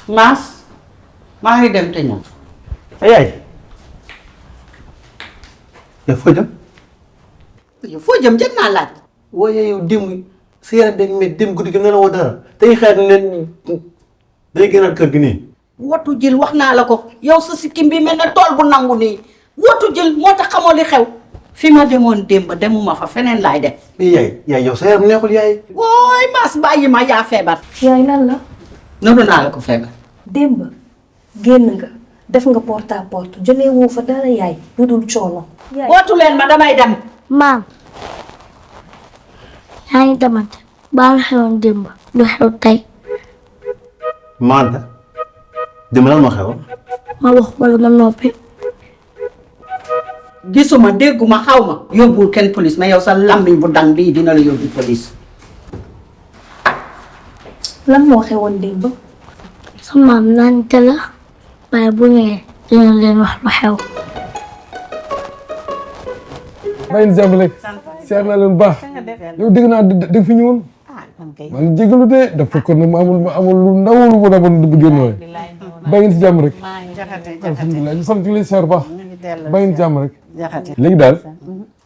Maas maa ngi dem te ñëw. yaay yow foo jëm. yow foo jëm jëm naa laaj. waaye yow démb sa yaram dañ mais démb guddi gi ne la woo dara tey xeet ne day gënaat kër gi nii. wotu jël wax naa la ko yow sa sikkim bi mel ne tool bu nangu nii wotu jël moo tax xamoo li xew fi ma demoon démb demuma fa feneen laay def. mais yaay yow sa yaram neexul yaay. wooy Maas bàyyi ma yaa feebar. yaay lan la. noonu naa la ko feebar. démb génn nga def nga porte à porte jëlee woo fa dara yaay lu dul coono. yaay wootu leen ma damay dem. maam yaa ngi demante baal xewoon démb lu xew tey Manta démb lan ma xewoon. ma wax wala ma noppi. gisuma dégguma xaw ma yóbbul kenn police mais yow sa lammiñ bu dang bii dina la yóbbu police. lan moo xewoon démb. sa maam nante la waaye bu ñëwee dina leen wax lu xew. bàyyi na jàmm rek seet na leen baax yow dégg naa dégg fi ñëwoon man jégalu de dafa ko ne ma amul lu ndaw lu mu demoon bu génn waaye bàyyi na si jàmm rek alhamdulilah ñu sant leen seet baax bàyyi na jàmm rek léegi daal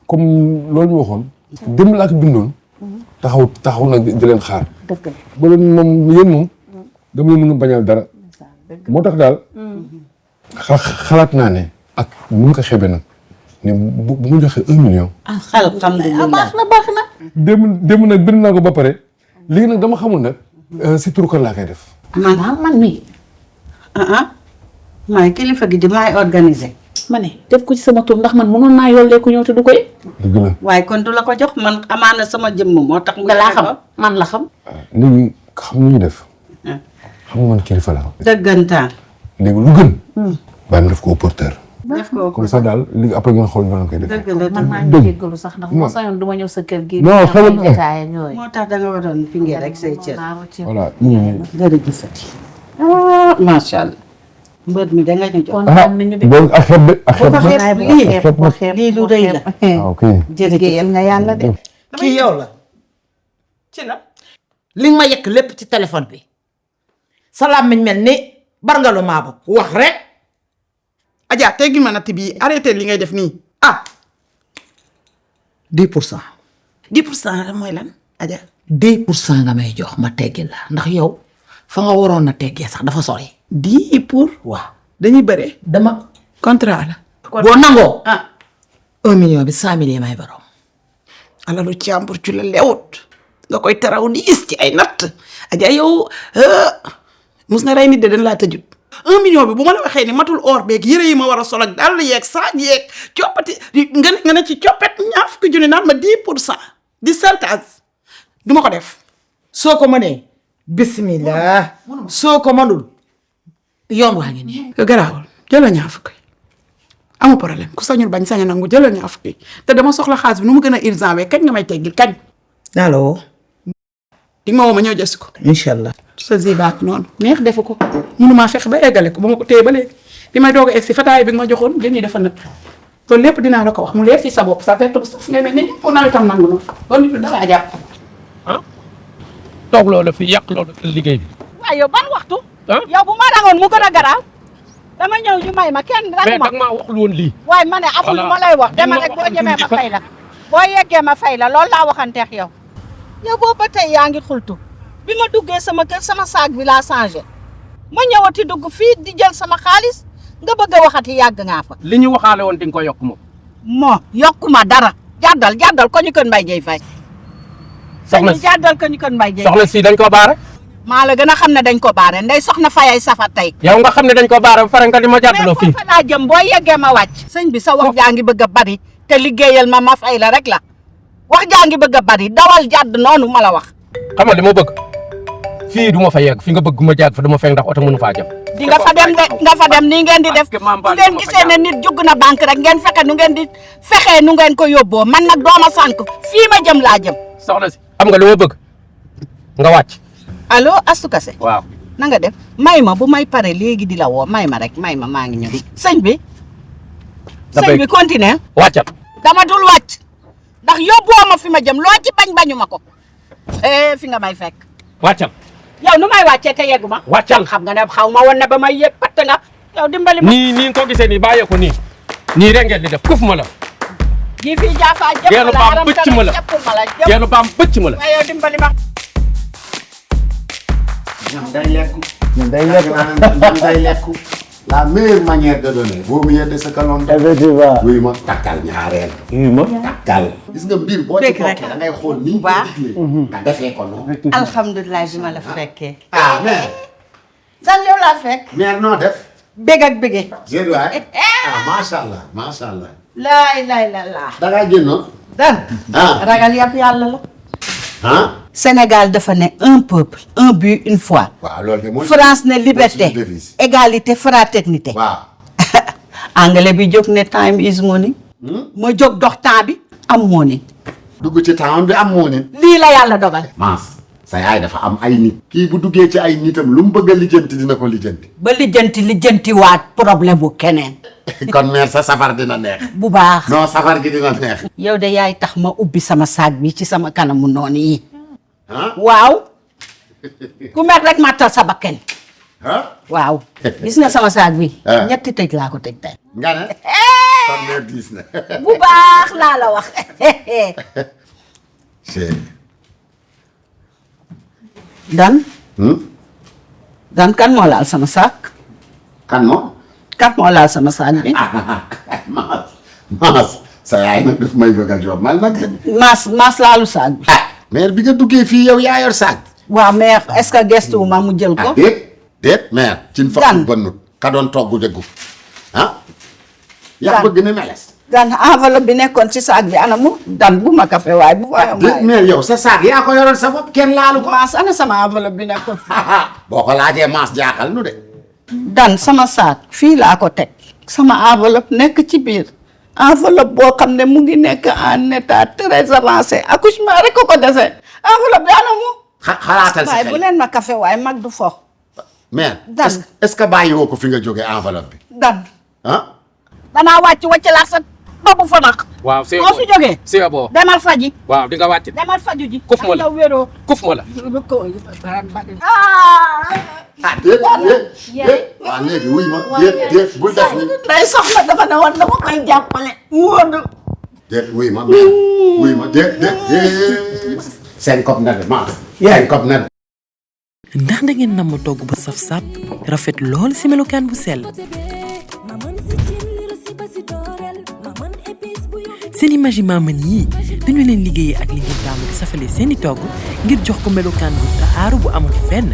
comme loolu ñu waxoon démb laa ko bindoon taxaw nag di leen xaar ba leen moom yéen moom dama leen mën a bañal dara moo tax daal xalaat naa ne ak nu mu ko xeebe nag ne bu mu joxee 1 million. alhamdulilah baax na. démb nag bind naa ko ba pare léegi nag dama xamul nag si turu kan laa koy def. man mii maay kilifa gi di maay organiser. ma ne def ko ci sama tur ndax man mënoon naa yollee ku ñëw te du koy. dëgg la waaye kon du la ko jox man amaana sama jëmm moo tax. da laa xam man la xam. léegi xam nu ñu def. xam nga man kilifa la. dëggantaan. léegi lu gën. bàyyi ma def ko au porteur. def ko comme ça daal léegi après ngeen xool ñu koy def. dëgg la man maa ngi jéggalu sax ndax moo sañoon du ma ñëw sa kër gi. non xamal ma jotaay ak yooyu. moo tax da nga waroon fi ngeen rek say cër. voilà ñu ngi jërëjëfati. macha allah. mbër mi da nga ñu jox. kontaan nañu de. bon ak xeeb de ak xeeb bu ko xeeb lii lu rëy la. ok jërëjëf nga yàlla de. kii yow la. ci la. li nga ma yekk lépp ci téléphone bi. salaam miñ mel ni barngalu maabo wax rek. Adja teggi ma natt bii arrêté li ngay def nii ah 10%. 10% mooy lan Adja. 10% nga may jox ma teggi la ndax yow fa nga waroon na teggee sax dafa sori. 10 pour. waaw dañuy bëree. dama. contrat la. boo nangoo. ah 1 million bi 100 000 may borom. alalu càmbur ci la lewut nga koy taraw diis ci ay natt Adja yow mus na rey nit de dañ laa tëjut. 1 million bi bu ma la waxee ni matul or beeg yëre yi ma war a sol ak dàll yeeg saaj yeeg coppati nga ne ci coppet ñaar fukki junni naan ma 10% di santage du ma ko def. soo ko mënee. bismillah. soo ko mënul. yoon waa ngi nii. garaawul jëlal ñaar fukki amu problème ku sañul bañ sañ a nangu jëlal ñaar fukki te dama soxla xaalis bi nu mu gën a urgent we kañ nga may teggil kañ. naa la woo. di nga ma woo ma ñëw jësi ko. incha allah. sa zibaat noonu neex defu ko mënumaa fex ba eggale ko ba ma ko téye ba léegi bi may doog a egg si fataay bi nga ma joxoon jën yi dafa nëb loolu lépp dinaa la ko wax mu leer si sa bopp sa fekk bu saf ngay mel ni ku nawetam nangu noonu loolu nit dalaa jàpp. toog loolu fi yàq loolu fi liggéey bi. waaye yow ban waxtu. yow bu ma rangoon mu gën a garaaw dama ñëw ñu may ma kenn rangu mais ma. dag maa wax lu woon lii. waaye ma ne amul lu ma lay wax dama rek boo ñemee ma fay la boo yeggee ma fay la loolu laa waxanteex yow. yow boobu ba tey yaa ngi xultu bi ma duggee sama kër sama saag bi laa changé ma ñëwati dugg fii di jël sama xaalis nga bëgg a waxati yàgg ngaa fa. li ñu waxaale woon di nga ko yokk moom. moo yokkuma dara jàddal ko ñu kën mbay jëy fay. soxna si jàddal ko ñu kën mbay jëy. soxna si dañ ko baare. maa la gën a xam ne dañ ko baare ndey soxna fayay safar tey. yow nga xam ne dañ ko baare ba pare nga di ma jàddaloo fii. mais foofa laa jëm boo yeggee ma wàcc. sëñ bi sa wax jaa ngi bëgg a bari te liggéeyal ma fay la rek la wax jaa ngi bëgg a bari dawal jàdd noonu ma la wax. xam nga li ma bëgg fii du ma fa yegg fi nga bëgg ma jàdd fa du ma fekk ndax oto mënu faa jëm. di nga fa dem de nga fa dem nii ngeen di def bu ngeen gisee ne nit jugg na banque rek ngeen fexe nu ngeen di fexee nu ngeen ko yóbboo man nag dooma sànq fii ma jëm laa jëm. soxna si xam nga li ma bëgg nga wàcc. allo Astou Kassé. waaw na nga def may ma bu may pare léegi di la woo may ma rek may ma maa ngi ñëw. sëñ bi. sëñ bi continué. wàccal. dama dul wàcc ndax yóbbuwoo ma fi ma jëm loo ci bañ bañu ma ko. fi nga may fekk. wàccal. yow nu may wàccee te yeggu ma. wàccal xam nga ne xaw ma woon ne ba may yëg patt nga yow dimbali ma. nii nga ko gisee nii bàyyee ko nii rek ngeen di def kuf ma la. ji fii jaafa jëpp geenu baam bëcc ma la geenu baam bëcc ma la. waaye yow dimbali ma. ñam day lekku la meilleure manière de donner vaut mieux de ce que l'on donne. effectivement. wuy ma takkal ñaareel. wuy ma takkal. gis nga mbir boo ci bokkee da ngay xool ni nga diglee. nga defee ko noonu. alhamdulilah bi ma la fekkee. ah mère. san yow laa fekk. mère noo def. bég ak bégee. jërëjëf waay. ah macha allah macha allah. laay la. da ngaa génnoon. dan ragal yàpp yàlla la. ah. Sénégal dafa ne un peuple un but une foi. waaw loolu de mooy. France ne liberté égalité fraternité. waaw. anglais bi jóg ne time is money. ma jóg dox temps bi am money. dugg ci temps bi am money. lii la yàlla dogal. Maas sa yaay dafa am ay nit. kii bu duggee ci ay nitam lu mu bëgg a lijjanti dina ko lijjanti. ba lijjanti waat problème bu keneen. kon mère sa safar dina neex. bu baax. non safar gi dina neex. yow de yaay tax ma ubbi sama saag bi ci sama kanamu noonu yi. ah waaw. ku mer rek mattal sa bakken. ah. waaw. gis nga sama saag bi. ñetti tëj laa ko tëj tey. nga ne. kon mère diis na. bu baax laa la wax. dan. dan kan moo laal sama saak. kan moo. kan moo laal sama saak bi. Maas sa yaay nag daf may bëgg a jox man nag. Maas laalu saak bi. mère bi nga duggee fii yow yaa yor saak. waaw mère est-ce que gestu wu ma mu jël ko. déet mère. ci fa bënnut ka doon togg dëggu. yaa bëgg na meles. dan enveloppe bi nekkoon ci saak bi anamu. dan bu ma kafe waay bu waay. déet mère yow sa saak yaa ko yoroon sa bopp kenn laalu ko. Maas ana sama enveloppe bi nekkoon. boo ko laajee Maas jaaxal nu de. dan sama saak fii laa ko teg. sama enveloppe nekk ci biir. enveloppe boo xam ne mu ngi nekk en état très avancé accouchement rek ko dese enveloppe bi anamu. xalaatal si waaye xel bu leen ma kafe waaye mag du fo. mère. dan est-ce que bàyyi woo ko fi nga jógee enveloppe bi. dan. danaa wàcc la sa bopp fa nag. waaw c'est moo fi jógee. c'est bon demal faji. waaw di nga wàcc. demal faju ji. kuf ma la wéroo. kuf ma la. déet. waaw léegi wuy ma déet bul def ni. day soxla dama ne woon dama koy jàppale. Moodu. déet wuy ma déet. seen kopp na de Maas. seen kopp na de. ndax da ngeen namm togg bu saf sap rafet lool si melokaan bu sell. seen image maman yii dañu leen liggéeyee ak li ngeen taamu di safale seeni togg ngir jox ko melokaan bu taaru bu amul fenn.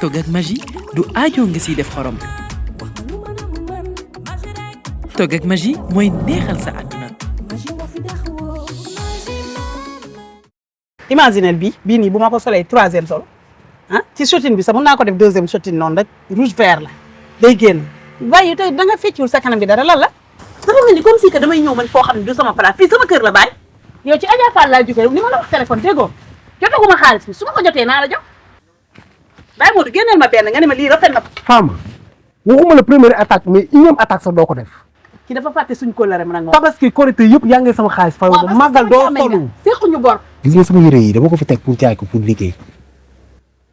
togg ak magie du aajo nga siy def xorom. togg ak magie mooy neexal sa àdduna. imaginel bii nii bu ma ko solee 3e sol ci shooting bi sax mën naa ko def 2e shooting noonu rek rouge vert la day génn waaye tey da nga feccul sa kanam bi dara lan la dafa mel ni comme si que damay ñëw man foo xam ne du sama place fii sama kër la baay yow ci Adja Fall laa jógee ni ma la wax téléphone déggoo jotaguma xaalis bi su ma ko jotee naa la jox bàyyi Modou génneel ma benn nga ne ma lii rafet na Fama waxuma la première attaque mais unième attaque sax doo ko def. ki dafa fàtte suñ kóllëre man ak moom Tabaski Korité yëpp yaa ngi sama xaalis fay ko màggal doo solu. sequñu bor gis nga sama yére yi dama ko fi teg pour jaay ko pour liggéey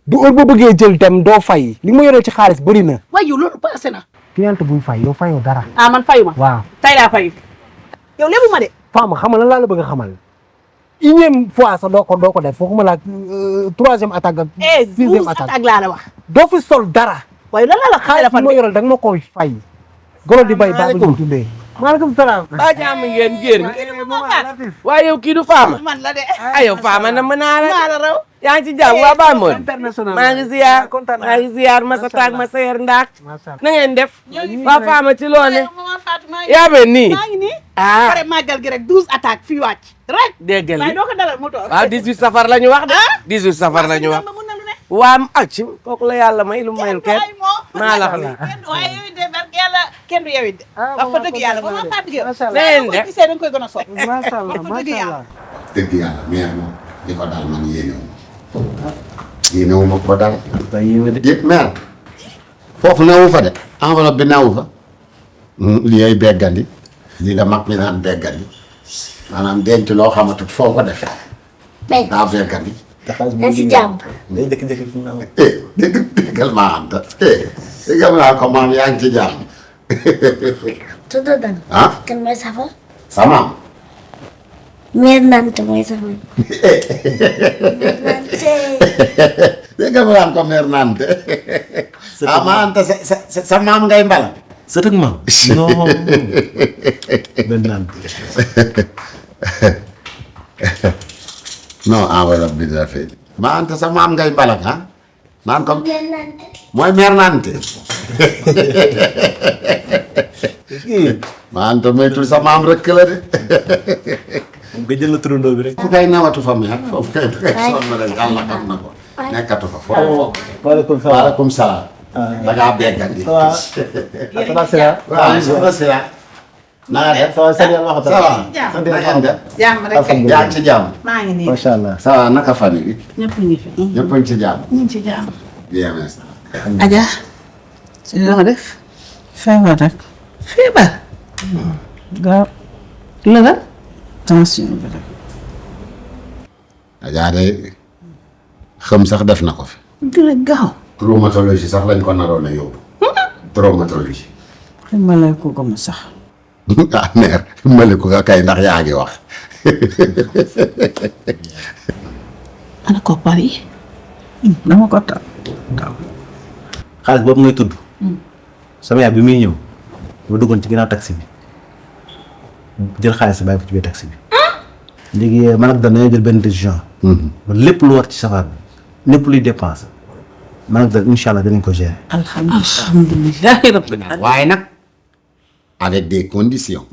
du heure boo bëggee jël dem doo fay li ma yoree ci xaalis bëri na. waaye yow loolu passé na cliente buy fay yow fayoo dara. man fayu ma waaw tey laa fayu yow lébu ma de Fama xamal lan laa la bëgg a xamal unième fois sax doo ko def fooguma la 3e attaque ak 6e attaque laa la wax doo fi sol dara. waaye lan la xaalis bi ma yoral da nga ma koy fay. golo di bay baa bëgg dundee. maaleykum salaam. ba jàmm ngeen géer waaye yow kii du Fama. man la de. ayo Fama na mën naa la. maa la raw. yaa ngi ci jàmm waa Ba Modou. international maa ngi ziar Massa Taak Massa Yer Ndaak. na ngeen def. waa Fama ci loone. yaa be nii. maa ngi nii. pare màggal gi rek 12 attaques fii wàcc. rek déggal waaye doo ko dalal mu toog. waaw 18 safar la ñu wax de. 18 safar la ñu wax. waa ci kooku la yàlla may lu mayul kenn. maa la xam waaye yow de barke yàlla kenn du yow it de. wax fa dëgg yàlla ba ma fàttali yow. leen de gisee da nga koy gën a soppi. macha allah dëgg yàlla. dëgg yàlla mère moom di ko daal man yéenewu ma ko daal. yëpp mère foofu newu fa de enveloppe bi newu fa. li ay beggandi lii la mag mi naan beggandi maanaam denc loo xamatut foo ko defee Bay. daa fekkat yi. na si jàmm. ngay dëkk fu mu naan déggal maa Anta. déggal naa ko maam yaa ngi ci jàmm. tudd dan. ah. kan mooy safar. sa maam. meer nante mooy safar. meer nante. déggal ma naan ko meer nante. ah maa Anta sa maam ngay mbala. sët ak maam. non. benn nante. non enveloppe bi dina fay. maa Anta sa maam ngay mbalak ah. naan ko meer nante. mooy meer nante. maa Anta moytul sa maam rek la de. moom nga jël na turandoo bi rek. fu kay nawatu fa meer foofu kay sonn rek yàlla xam na ko. nekkatu fa foofu. waaleykum salaam. waaleykum salaam. da ngaa beggandi. ça va. waaw soxna si la. na nga def. ça va sant yàlla ça va. sant na ngeen def. jàmm rek kay. yaa ngi ci jàmm. maa ngi nii. macha allah. ça va naka famille bi. ñëpp ñu ngi fi. ñëpp a ngi ci jàmm. ñu ngi ci jàmm. bien merci. Adja. si la nga def. feebar rek. feebar. gaaw. la la. tension bi rek. Adja de xam sax def na ko fi. dina gaaw. traumatologie sax lañ ko naroon a yóbbu. traumatologie. ximale ko gëm sax. ah mère ximale ko nga kay ndax yaa ngi wax. ana ko Paris. dama ko taw. xaalis boobu ngay tudd. sama yaay bi muy ñëw. dama duggoon ci ginnaaw taxi bi. jël xaalis bàyyi ko ci biir taxi bi. léegi man ak dañoo jël benn décision. lépp lu war ci safar bi lépp luy dépense man ak incha allah dinañ ko gérer. alhamdulilah rabbil alamin. waaye nag avec des conditions.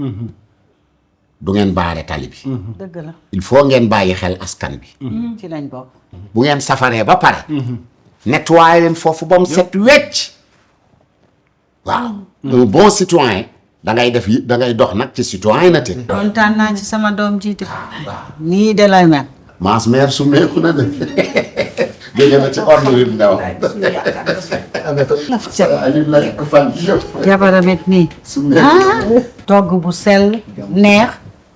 du ngeen baare tali bi. dëgg la. il faut ngeen bàyyi xel askan bi. ci lañ bokk. bu ngeen safaree ba pare. nettoyer leen foofu ba mu set wecc. waaw un bon citoyen da ngay def yi da ngay dox nag ci citoyenneté. kontaan naa ci sama doom jiite. nii de lay mel. maas meer su meeku na de. génne na ci ordre bi ndaw. jabaram it nii. togg bu sell neex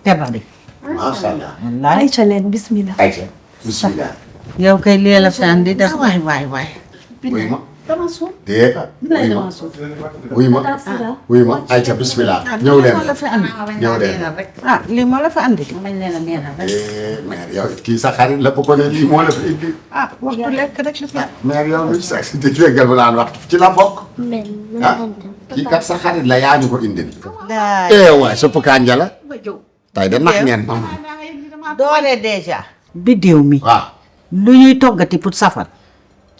te bari. macha allah. wallaay Aïcha leen bismillah. ayca bismillah. yow kay lii la fi andi def. waay waay waay. wuy ma. dee. wuy ma. wuy ma ayca bismillah. ñëw leen ñëw leen. ah lii moo la fi andi. mañ leen a neexal rek. mère yow kii sa xarit la bu ko ne lii moo la fi indi. ah waxtu lekk rek la fi. mère yow mi sax di déggal mu naan wax ci la bokk. ah kii kat sa xarit la yaa ñu ko indil. waay supp kànja la. tey de nax ngeen ma. doole déjà. biddéew mi. waaw. lu ñuy toggati pour safar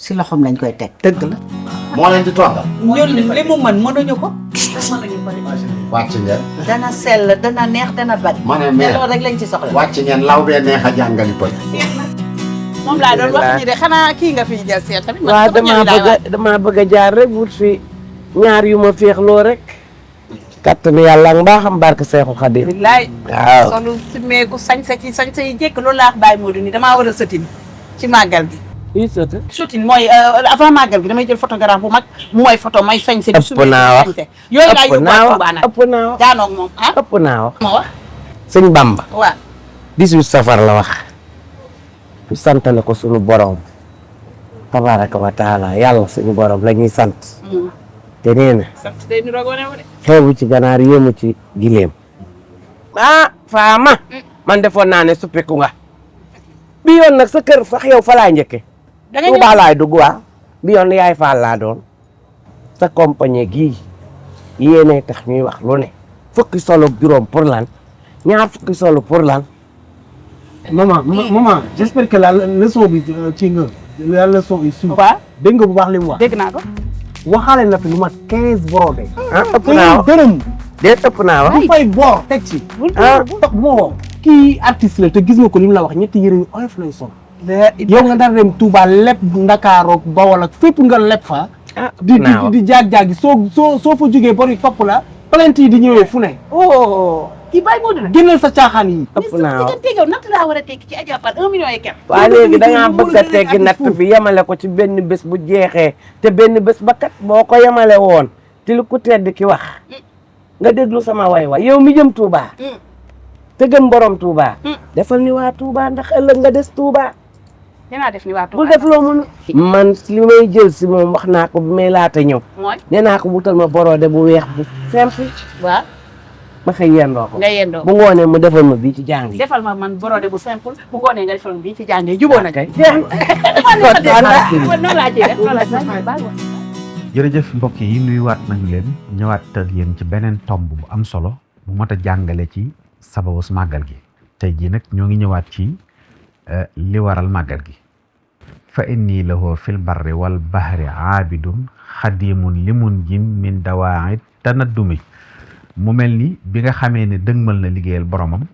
si loxoom lañ koy teg. dëgg la. moo leen di toggal. ñun li mu mën mënuñu ko. wàcc ngeen. dana sell dana neex dana bari. ma ne mère loolu rek lañ ci soxla. wàcc ngeen law bee neex a jàngali pël. moom laa doon wax ni de xanaa kii nga fi jël seet tamit. waaw damaa bëgg a jaar rek wut fi ñaar yu ma féexloo rek. kattanu yàlla ak mbaaxam barke Seexu Xadim. billaay. waaw solu si meeku sañsa ci sañsa yi jekk loolu laa bàyyi Modou ni damaa war a sëtin ci màggal gi. oui sëtin. sëtin mooy avant màggal gi damay jël photographe bu mag mooy photo may sañse. ëpp naa wax yooyu laa yóbbuwaat Touba nag. ëpp naa wax daanoog moom ah. ëpp naa wax. ma wax. sëñ Bamba. waaw. 18 safar la wax. ñu santale ko sunu borom. tabaraka wa taala yàlla suñu borom la ñuy sant. te nee na. sant day niroog wane wu de. xeebu ci ganaar yéemu ci gileem. ah faama. man defoon naa ne suppiku nga. bi yoon nag sa kër sax yow fa laa njëkke. da nga Tuubaa laay dugg waa. bi yoon yaay faal laa doon. sa compagnie gii yéenay tax ñuy wax lu ne. fukki solo juróom pour lan. ñaar fukki solo pour lan. maman j'espère que la leçon bi ci nga la leçon est sûre. waaw dégg nga bu baax li mu wax. dégg naa ko. waxaale na fi lu mat 15 brodé. ah ëpp naa wax dërëm. déet ëpp naa wax. bu fay bor teg ci. ah tax moo kii artiste la te gis nga ko li mu la wax ñetti yëre yu oyof lay sol. yow nga daan dem Touba lépp Ndakaaru Bawol ak fépp nga lépp fa. ah di jaag-jaagi soo fa jógee bor yi topp la plainte yi di ñëwee fu ne. oh. kii bàyyi Modou la. génnal sa caaxaan yi. ëpp naa wax yow natt laa war a tekki ci Adja Fall 1 million et quelque. waaw léegi da ngaa bëgg a teggi natt bi yemale ko ci benn bés bu jeexee te benn bés ba kat boo ko yemale woon te lu ko tedd ki wax nga déglu sama way yow mi jëm Touba te gëm borom Touba. defal ni waa Touba ndax ëllëg nga des Touba. dinaa def ni waa Touba bul def loo mënu. man li may jël si moom wax naa ko bi may laata ñëw. mooy nee naa ko wutal ma borode bu weex bu simple. waaw. ma xëy yendoo ko. nga yendoo bu ngoonee mu defal ma bii ci jàng yi. defal ma man borode bu simple bu ngoonee nga defal ma bii ci jàng yi jubóo na kay. noonu laa ciy def noonu laa ciy def. jërëjëf mbokk yi nuyuwaat nañu leen ñëwaat ak yéen ci beneen tomb bu am solo bu mat a jàngale ci sababus màggal gi tey jii nag ñoo ngi ñëwaat ci li waral màggal gi fa inni lahu fil barri wal bahri aabidun xadimun limun jin min dawaa'id tanaddumi mu mel ni bi nga xamee ne dëgmal na liggéeyal boromam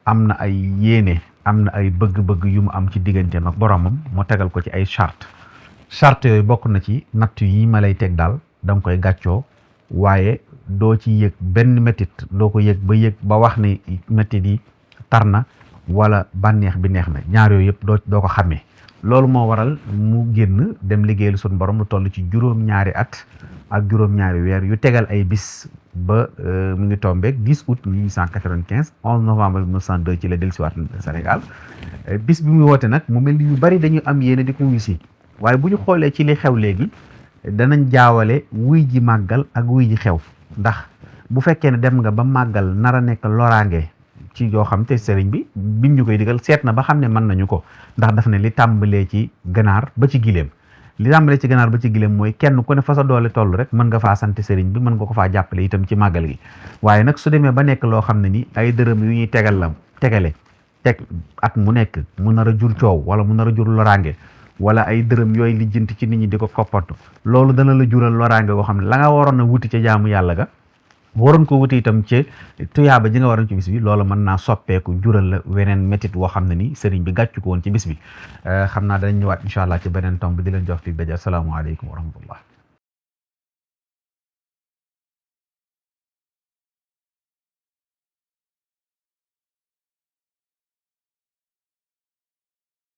am na ay yéene am na ay bëgg-bëgg yu mu am ci digganteem ak boromam mu tegal ko ci ay charte yooyu bokk na ci natt yi ma lay teg daal da nga koy gàccoo waaye doo ci yëg benn métit doo ko yëg ba wax ne métit yi tar na wala bànneex bi neex na ñaar yooyu yëpp doo ko xàmmee loolu moo waral mu génn dem liggéeyal suñu borom lu toll ci juróom-ñaari at ak juróom-ñaari weer yu tegal ay bis ba mu ngi tombeek 10 août 1895 11 novembre 1902 ci la dellusiwaat Sénégal bis bi muy woote nag mu mel ni ñu bari dañu am yéene di ko wuy si waaye bu ñu xoolee ci li xew léegi danañ jaawale wuy ji màggal ak wuy ji xew ndax bu fekkee ne dem nga ba màggal nar a nekk loraange ci yoo xam te sëriñ bi biñ ñu koy digal seet na ba xam ne mën nañu ko ndax daf ne li tàmbalee ci ganaar ba ci gileem li tàmbalee ci ganaar ba ci gileem mooy kenn ku ne fa sa doole toll rek mën nga faa sant sëriñ bi mën nga ko faa jàppale itam ci màggal gi waaye nag su demee ba nekk loo xam ne ni ay dërëm yu ñuy tegale teg at mu nekk mu nar a jur coow wala mu nar a jur loraange wala ay dërëm yooyu lijjanti ci nit ñi di ko koppatu loolu dana la jural loraange goo xam ne la nga waroon a wuti ca jaamu yàlla ga waroon ko wuti itam ci tuyaaba ji nga waroon ci bis bi loolu mën naa soppeeku jural la weneen métit woo xam ne ni sëriñ bi gàccu ko woon ci bis bi xam naa danañ ñëwaat incha allah ci beneen tomb di leen jox fi daje asalaamaaleykum wa rahmatullah